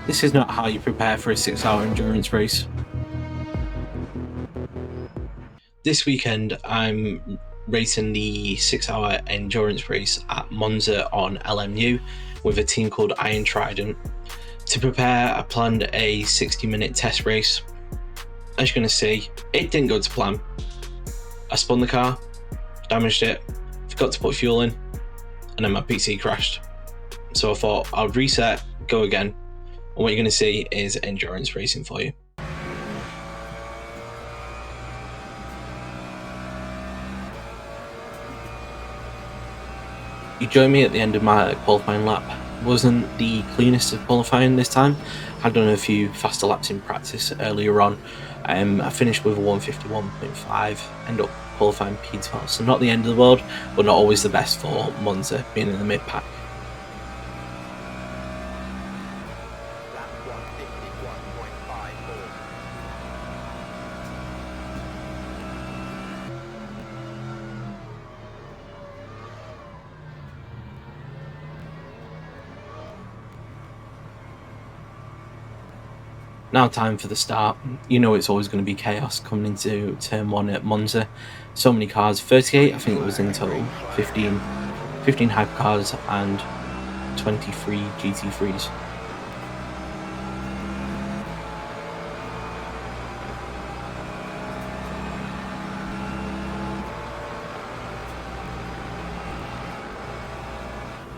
This is not how you prepare for a 6-hour endurance race. This weekend, I'm racing the 6-hour endurance race at Monza on LMU with a team called Iron Trident. To prepare, I planned a 60-minute test race. As you're going to see, it didn't go to plan. I spun the car, damaged it, forgot to put fuel in, and then my PC crashed. So I thought I'll reset, go again, and what you're going to see is endurance racing for you. You joined me at the end of my qualifying lap. Wasn't the cleanest of qualifying this time. I'd done a few faster laps in practice earlier on. I finished with a 151.5, ended up qualifying P12, so not the end of the world, but not always the best for Monza, being in the mid-pack. Now time for the start. You know it's always going to be chaos coming into turn 1 at Monza. So many cars, 38 I think it was in total, 15 hypercars and 23 GT3s.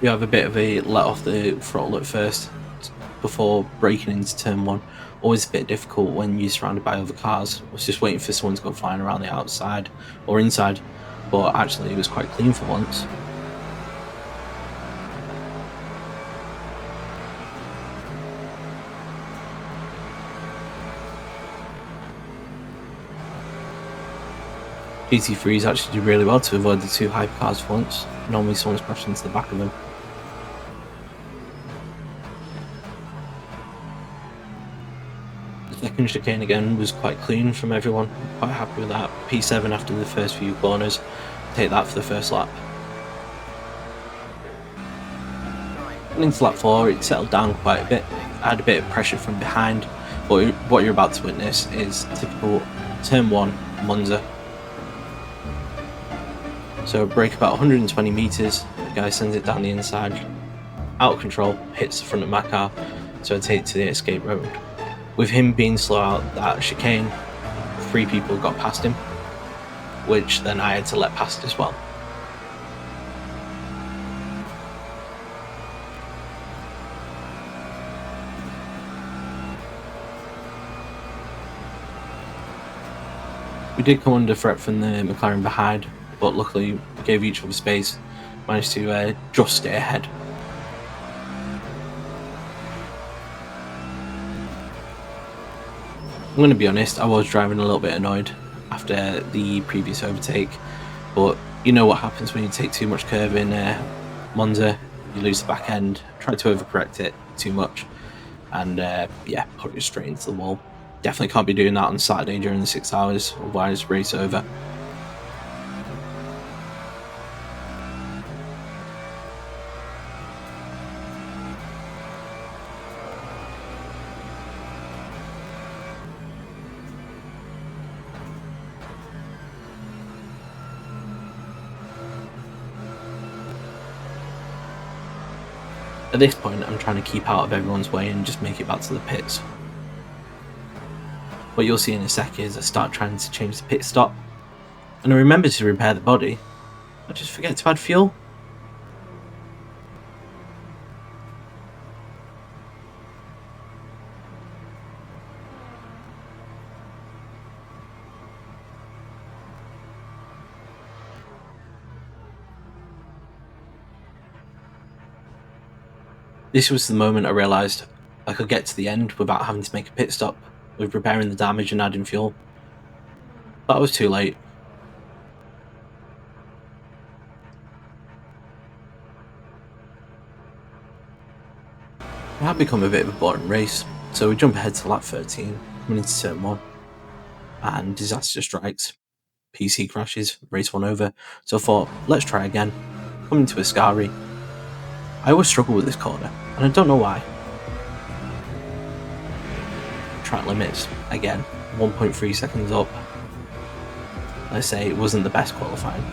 You have a bit of a let off the throttle at first before breaking into turn 1. Always a bit difficult when you're surrounded by other cars. I was just waiting for someone to go flying around the outside or inside, but actually it was quite clean for once. GT3s actually do really well to avoid the 2 hypercars for once. Normally someone's crashing into the back of them. Second chicane again was quite clean from everyone, quite happy with that. P7 after the first few corners, take that for the first lap. And into lap 4 it settled down quite a bit, I had a bit of pressure from behind, but what you're about to witness is typical turn 1 Monza. So brake about 120 metres, the guy sends it down the inside, out of control, hits the front of my car, so I take it to the escape road. With him being slow out that chicane, 3 people got past him, which then I had to let past as well. We did come under threat from the McLaren behind, but luckily we gave each other space, managed to just stay ahead. I'm going to be honest, I was driving a little bit annoyed after the previous overtake, but you know what happens when you take too much curve in Monza, you lose the back end. Tried to overcorrect it too much, and yeah, put it straight into the wall. Definitely can't be doing that on Saturday during the 6 hours, otherwise race over. At this point, I'm trying to keep out of everyone's way and just make it back to the pits. What you'll see in a sec is I start trying to change the pit stop, and I remember to repair the body, I just forget to add fuel. This was the moment I realised I could get to the end without having to make a pit stop, with repairing the damage and adding fuel. But I was too late. It had become a bit of a boring race, so we jump ahead to lap 13, coming into turn 1, and disaster strikes. PC crashes, race 1 over, so I thought, let's try again. Coming to Ascari. I always struggle with this corner, and I don't know why. track limits. Again, 1.3 seconds up. Let's say it wasn't the best qualifying.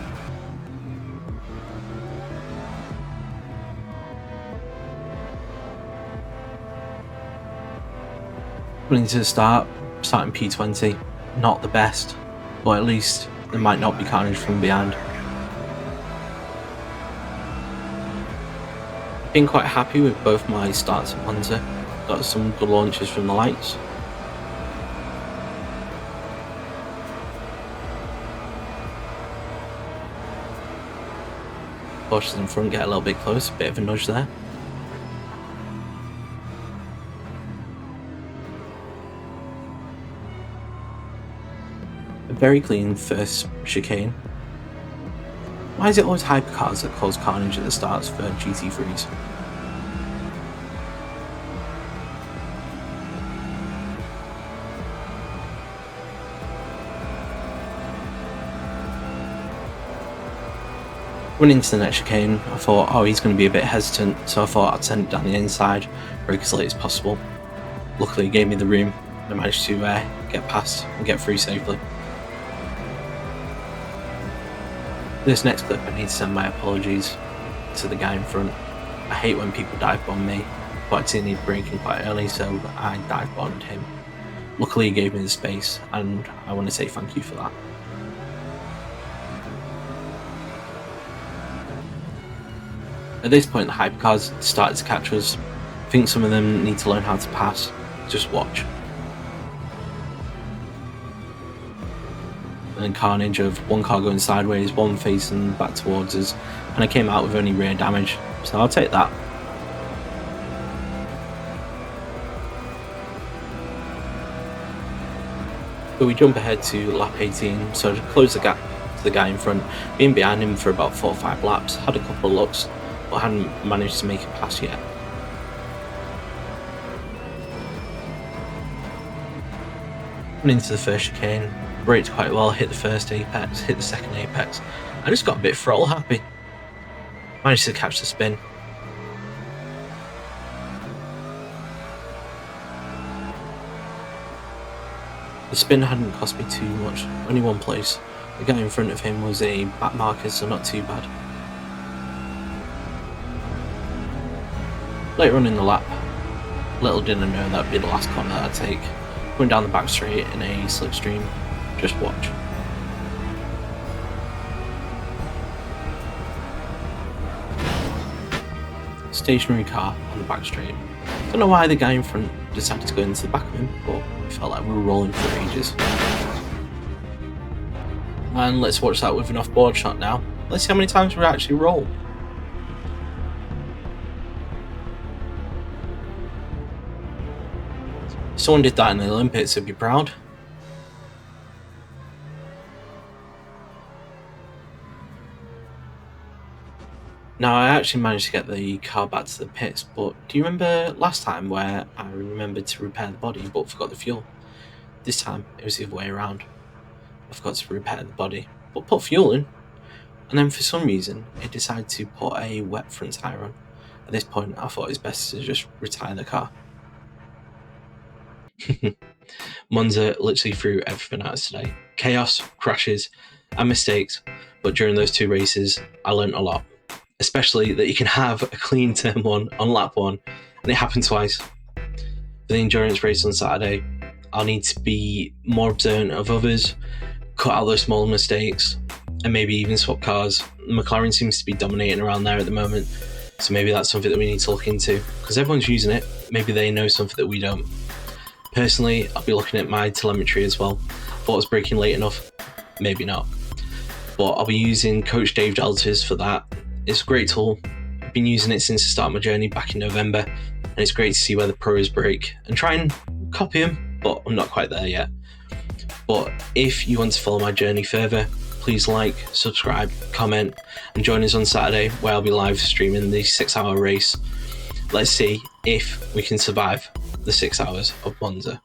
Running to the start, starting P20, not the best, but at least there might not be carnage from behind. Been quite happy with both my starts at Monza. Got some good launches from the lights. Porsches in front get a little bit close, bit of a nudge there. A very clean first chicane. Why is it always hypercars that cause carnage at the starts for GT3s? Went into the next chicane, I thought, oh, he's going to be a bit hesitant, so I thought I'd send it down the inside, brake as late as possible. Luckily, he gave me the room, and I managed to get past and get through safely. This next clip, I need to send my apologies to the guy in front. I hate when people dive bomb me, but I'd seen him braking quite early, so I dive bombed him. Luckily, he gave me the space, and I want to say thank you for that. At this point, the hypercars started to catch us. I think some of them need to learn how to pass. Just watch. And then carnage of one car going sideways, one facing back towards us, and I came out with only rear damage, so I'll take that. But we jump ahead to lap 18, so to close the gap to the guy in front, being behind him for about 4 or 5 laps, had a couple of looks, but hadn't managed to make it past yet. Went into the first chicane, braked quite well, hit the first apex, hit the second apex. I just got a bit throttle happy. Managed to catch the spin. The spin hadn't cost me too much, only one place. The guy in front of him was a back marker, so not too bad. Later on in the lap, little did I know that would be the last corner that I'd take. Went down the back straight in a slipstream. Just watch. Stationary car on the back straight. Don't know why the guy in front decided to go into the back of him, but it felt like we were rolling for ages. And let's watch that with an off-board shot now. Let's see how many times we actually roll. If someone did that in the Olympics, I'd be proud. Now, I actually managed to get the car back to the pits, but do you remember last time where I remembered to repair the body but forgot the fuel? This time, it was the other way around. I forgot to repair the body, but put fuel in, and then for some reason, it decided to put a wet front tyre on. At this point, I thought it was best to just retire the car. Monza literally threw everything at us today. Chaos, crashes, and mistakes, but during those 2 races, I learned a lot. Especially that you can have a clean turn 1 on lap 1, and it happened twice. For the endurance race on Saturday, I'll need to be more observant of others, cut out those small mistakes, and maybe even swap cars. McLaren seems to be dominating around there at the moment, so maybe that's something that we need to look into, because everyone's using it. Maybe they know something that we don't. Personally, I'll be looking at my telemetry as well. Thought I was braking late enough, maybe not. But I'll be using Coach Dave Deltas for that. It's a great tool. I've been using it since the start of my journey back in November, and it's great to see where the pros brake and try and copy them, but I'm not quite there yet. But if you want to follow my journey further, please like, subscribe, comment, and join us on Saturday where I'll be live streaming the 6-hour race. Let's see if we can survive the 6 hours of Monza.